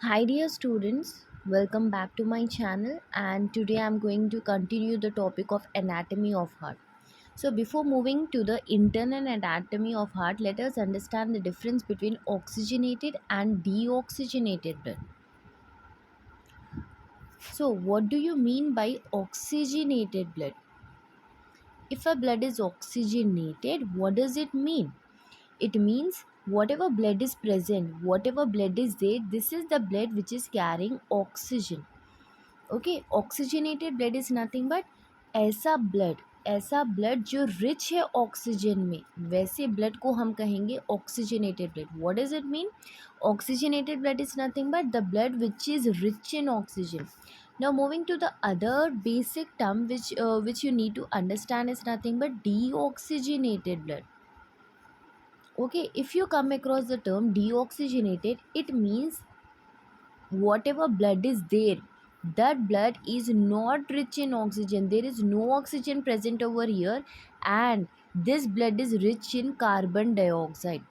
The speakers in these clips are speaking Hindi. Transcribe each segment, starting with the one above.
Hi dear students, welcome back to my channel and today I am going to continue the topic of anatomy of heart. So before moving to the internal anatomy of heart, let us understand the difference between oxygenated and deoxygenated blood. So what do you mean by oxygenated blood? If a blood is oxygenated, what does it mean? It means whatever blood is present, whatever blood is there, this is the blood which is carrying oxygen. Okay oxygenated blood is nothing but ऐसा ब्लड जो रिच है ऑक्सीजन में, वैसे ब्लड को हम कहेंगे oxygenated blood. What does it mean? Oxygenated blood is nothing but the blood which is rich in oxygen. Now moving to the other basic term which you need to understand is nothing but deoxygenated blood. Okay, if you come across the term deoxygenated, it means whatever blood is there, that blood is not rich in oxygen. There is no oxygen present over here, and this blood is rich in carbon dioxide.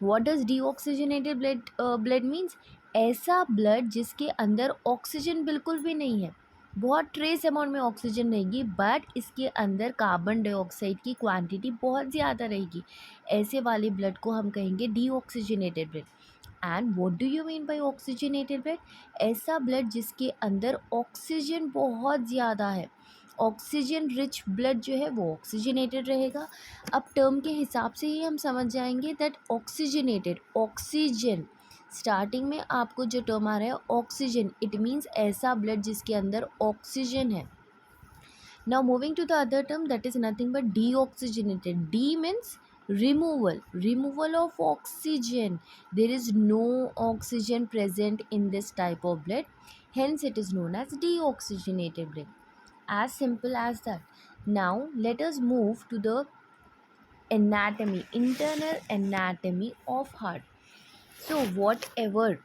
What does deoxygenated blood means? ऐसा ब्लड जिसके अंदर ऑक्सीजन बिल्कुल भी नहीं है, बहुत ट्रेस अमाउंट में ऑक्सीजन रहेगी, बट इसके अंदर कार्बन डाइऑक्साइड की क्वांटिटी बहुत ज़्यादा रहेगी. ऐसे वाले ब्लड को हम कहेंगे deoxygenated blood. And what do you mean by oxygenated blood? ऐसा ब्लड जिसके अंदर ऑक्सीजन बहुत ज़्यादा है. ऑक्सीजन रिच ब्लड जो है वो ऑक्सीजनेटेड रहेगा. अब टर्म के हिसाब से ही हम समझ जाएंगे दैट ऑक्सीजनेटेड, ऑक्सीजन स्टार्टिंग में आपको जो टर्म आ रहा है ऑक्सीजन, इट मीन्स ऐसा ब्लड जिसके अंदर ऑक्सीजन है. Now moving to the other term, that is nothing but deoxygenated. D means removal of oxygen. There is no oxygen present in this type of blood, hence it is known as deoxygenated blood. As simple as that. Now let us move to the anatomy, internal anatomy of heart. So whatever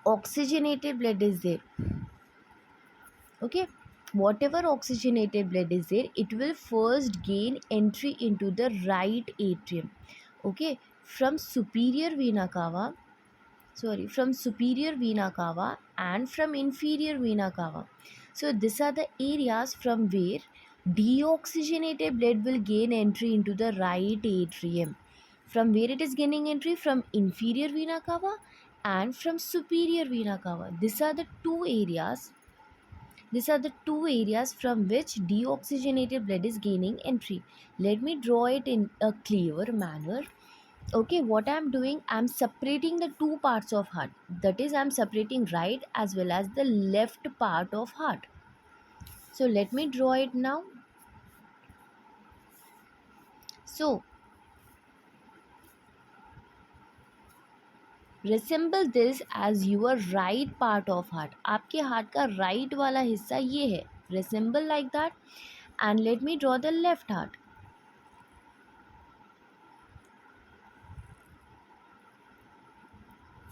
oxygenated blood is there, okay, whatever oxygenated blood is there, it will first gain entry into the right atrium. Okay, from superior vena cava and from inferior vena cava. So these are the areas from where deoxygenated blood will gain entry into the right atrium. From where it is gaining entry? From inferior vena cava and from superior vena cava. These are the two areas from which deoxygenated blood is gaining entry. Let me draw it in a clear manner. Okay, what I am doing, I am separating the two parts of heart. That is, I am separating right as well as the left part of heart. So let me draw it now. So resemble this as your right part of heart. आपके हार्ट का राइट वाला हिस्सा ये है. Resemble like that. And let me draw the left heart.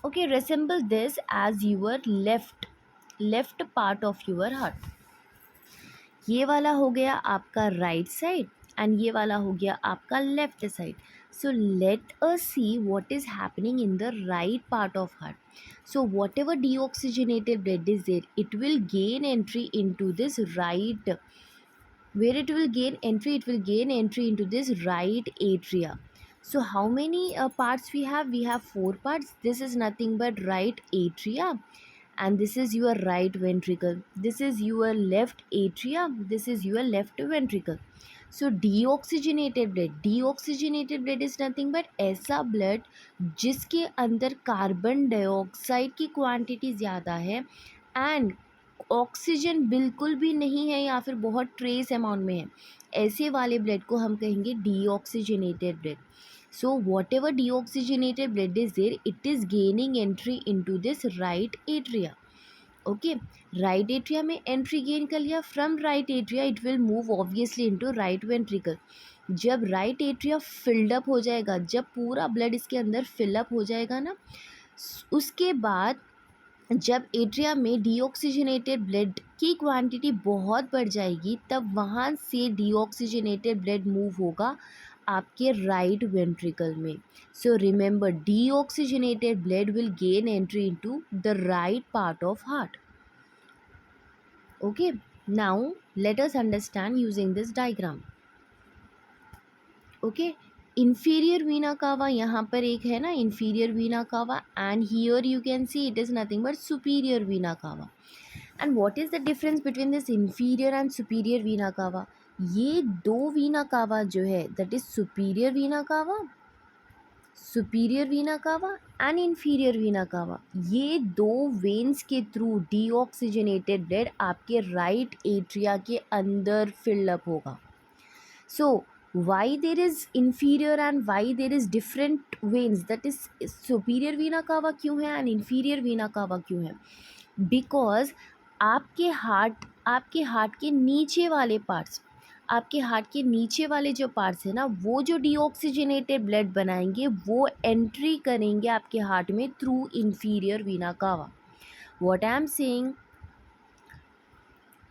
Okay, resemble this as your left part of your heart. ये वाला हो गया आपका राइट साइड एंड ये वाला हो गया आपका left side. So let us see what is happening in the right part of heart. So whatever deoxygenated blood is there, it will gain entry into this right. Where it will gain entry? It will gain entry into this right atria. So how many parts we have? We have 4 parts. This is nothing but right atria, and this is your right ventricle. This is your left atria. This is your left ventricle. So deoxygenated blood is nothing but ऐसा blood जिसके अंदर कार्बन डाइऑक्साइड की क्वांटिटी ज़्यादा है एंड ऑक्सीजन बिल्कुल भी नहीं है या फिर बहुत ट्रेस अमाउंट में है. ऐसे वाले ब्लड को हम कहेंगे deoxygenated blood. So whatever deoxygenated blood is there, it is gaining entry into this right atria. Okay, right atria में एंट्री गेन कर लिया. From right atria it will move obviously into right ventricle. जब राइट एट्रिया फिल्डअप हो जाएगा, जब पूरा ब्लड इसके अंदर फिलअप हो जाएगा ना, उसके बाद जब एट्रिया में डीऑक्सीजनेटेड ब्लड की क्वांटिटी बहुत बढ़ जाएगी, तब वहाँ से डीऑक्सीजनेटेड ब्लड मूव होगा आपके राइट वेंट्रिकल में. So remember, deoxygenated blood will gain entry into the right part of heart. Okay, now let us understand using this diagram. Okay, inferior vena cava यहाँ पर एक है ना, inferior vena cava, and here you can see it is nothing but superior vena cava. And what is the difference between this inferior and superior vena cava? ये दो vena cava जो है, that is superior vena cava, superior vena cava and inferior vena cava, ये दो वेन्स के थ्रू डीऑक्सीजनेटेड ब्लड आपके राइट एट्रिया के अंदर फिलअप होगा. So why there is inferior and why there is different veins, that is superior vena cava क्यों है एंड इन्फीरियर वीना कावा क्यों है? बिकॉज आपके हार्ट के नीचे वाले पार्ट्स, आपके हार्ट के नीचे वाले जो पार्ट्स हैं ना, वो जो डीऑक्सीजनेटेड ब्लड बनाएंगे वो एंट्री करेंगे आपके हार्ट में थ्रू इन्फीरियर वीना कावा. What I am saying,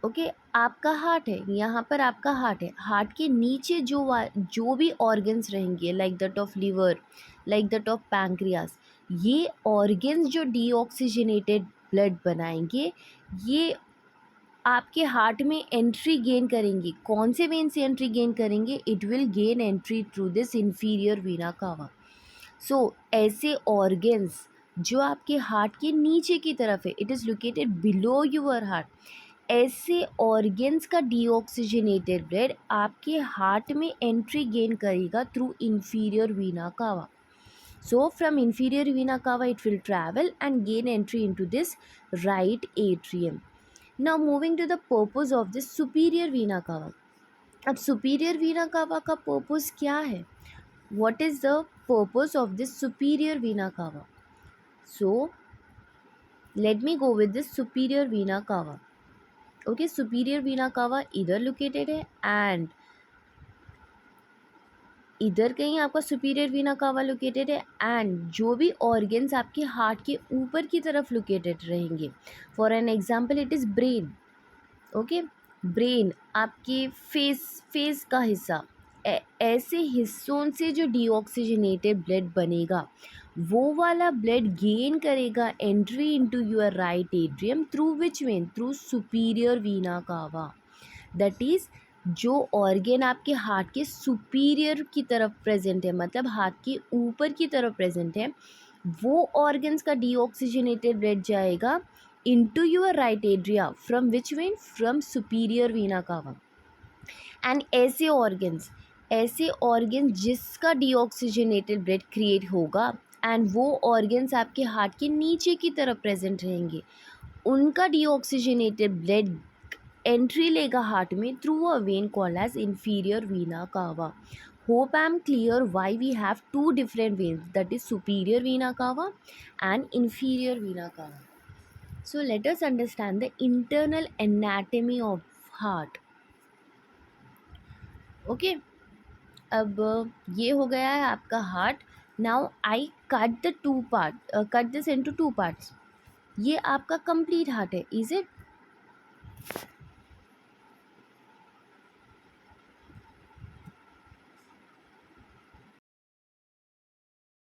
okay, आपका हार्ट है, यहाँ पर आपका हार्ट है, हार्ट के नीचे जो भी ऑर्गन्स रहेंगे, like that of liver, like that of pancreas, ये ऑर्गन्स जो डीऑक्सीजनेटेड ब्लड बनाएंगे, ये आपके हार्ट में एंट्री गेन करेंगे. कौन से वेन से एंट्री गेन करेंगे? It will gain entry through this inferior vena कावा. सो ऐसे ऑर्गन्स जो आपके हार्ट के नीचे की तरफ है, it is located below your heart, ऐसे ऑर्गन्स का डीऑक्सीजनेटेड ब्लड आपके हार्ट में एंट्री गेन करेगा थ्रू इन्फीरियर वीना कावा. So from inferior vena cava it will travel and gain entry into this right atrium. Now moving to the purpose of this superior vena cava. अब superior vena cava का purpose क्या है? What is the purpose of this superior vena cava? So let me go with this superior vena cava. Okay, superior vena cava इधर located है and इधर कहीं आपका सुपीरियर वीना कावा लोकेटेड है. एंड जो भी ऑर्गन्स आपके हार्ट के ऊपर की तरफ लोकेटेड रहेंगे, for an example it is brain. Okay, brain आपके फेस का हिस्सा, ऐसे हिस्सों से जो डीऑक्सीजनेटेड ब्लड बनेगा, वो वाला ब्लड गेन करेगा entry into your right atrium through which when? Through superior vena कावा. दैट इज़ जो ऑर्गन आपके हार्ट के सुपीरियर की तरफ प्रेजेंट है, मतलब हार्ट के ऊपर की तरफ प्रेजेंट है, वो ऑर्गन्स का डीऑक्सीजनेटेड ब्लड जाएगा into your right atria from which vein? From superior vena cava. And ऐसे ऑर्गन्स जिसका डीऑक्सीजनेटेड ब्लड क्रिएट होगा एंड वो ऑर्गन्स आपके हार्ट के नीचे की तरफ प्रेजेंट रहेंगे, उनका डीऑक्सीजनेटेड ब्लड एंट्री लेगा हार्ट में through a vein called as inferior vena cava. Hope I am clear why we have two different veins, that is superior vena cava and inferior vena cava. So let us understand the internal anatomy of heart. Okay, अब ये हो गया है आपका heart. Now I cut this into two parts. ये आपका कंप्लीट हार्ट है, इज इट?